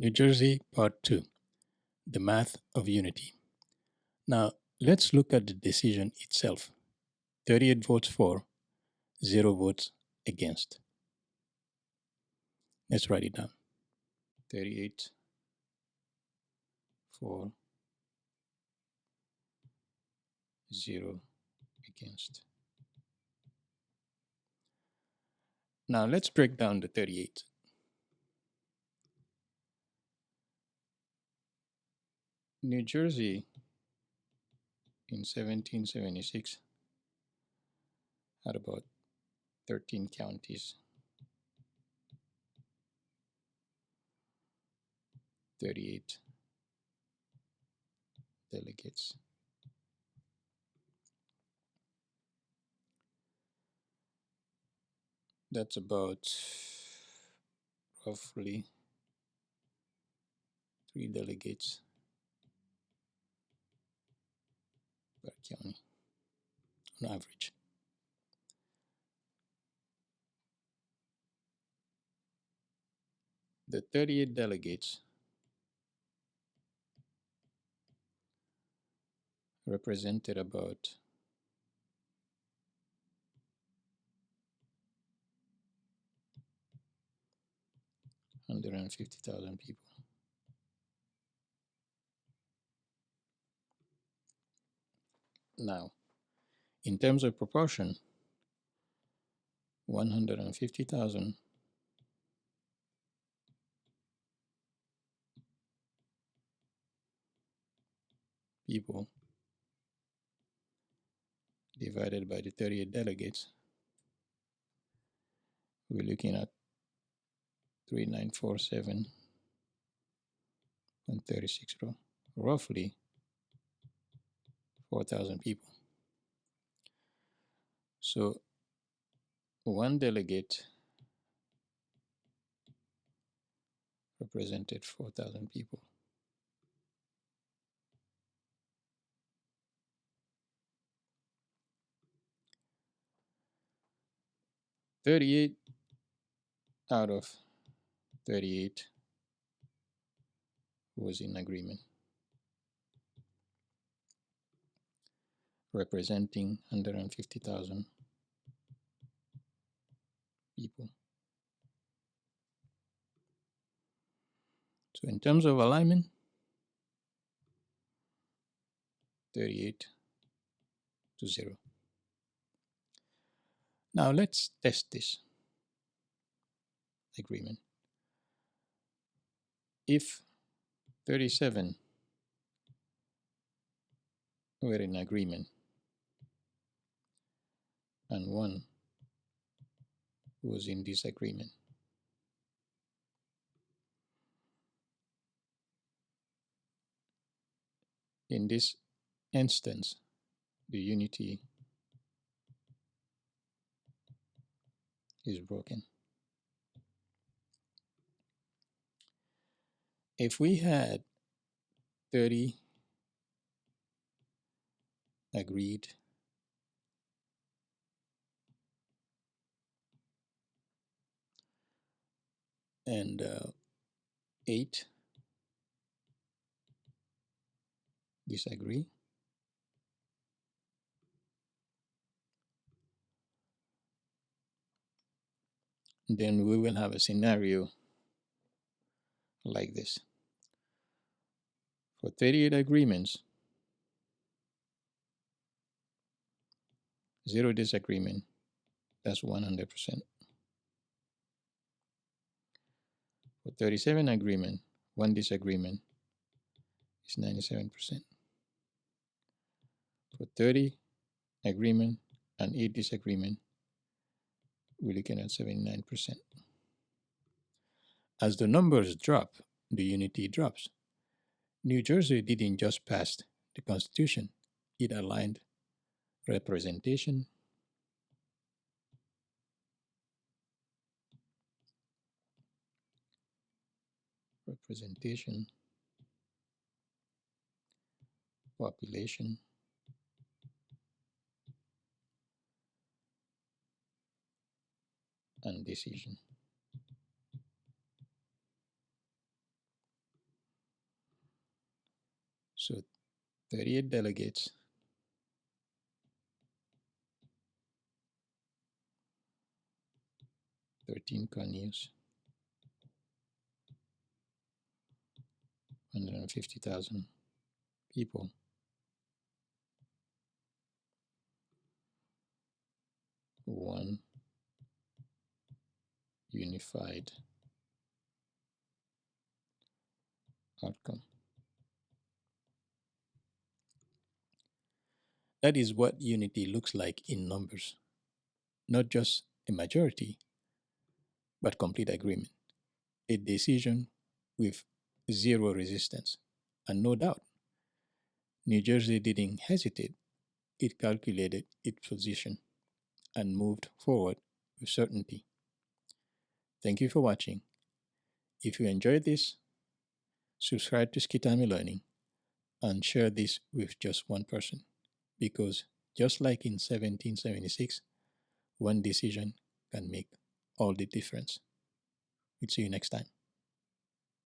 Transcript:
New Jersey, Part 2, The Math of Unity. Now, let's look at the decision itself. 38 votes for, 0 votes against. Let's write it down. 38 for, 0 against. Now, let's break down the 38. New Jersey in 1776 had about 13 counties, 38 delegates. That's about roughly 3 delegates per county on average. The 38 delegates represented about 150,000 people. Now, in terms of proportion, 150,000 people divided by the 38 delegates, we're looking at 3947.36, roughly 4,000 people. So one delegate represented 4,000 people. "38 out of 38 was in agreement, representing 150,000 people. So in terms of alignment, 38 to 0. Now let's test this agreement. If 37 were in agreement and 1 was in disagreement, in this instance, the unity is broken. If we had 30 agreed and 8 disagree, then we will have a scenario like this. For 38 agreements, 0 disagreement, that's 100%. For 37 agreement, 1 disagreement is 97%. For 30 agreement and 8 disagreement, we're looking at 79%. As the numbers drop, the unity drops. New Jersey didn't just pass the Constitution, it aligned representation, population, and decision. So 38 delegates, 13 corneas, 150,000 people. One unified outcome. That is what unity looks like in numbers. Not just a majority, but complete agreement. A decision with zero resistance. And no doubt, New Jersey didn't hesitate. It calculated its position and moved forward with certainty. Thank you for watching. If you enjoyed this, subscribe to Skitami Learning and share this with just one person. Because just like in 1776, one decision can make all the difference. We'll see you next time.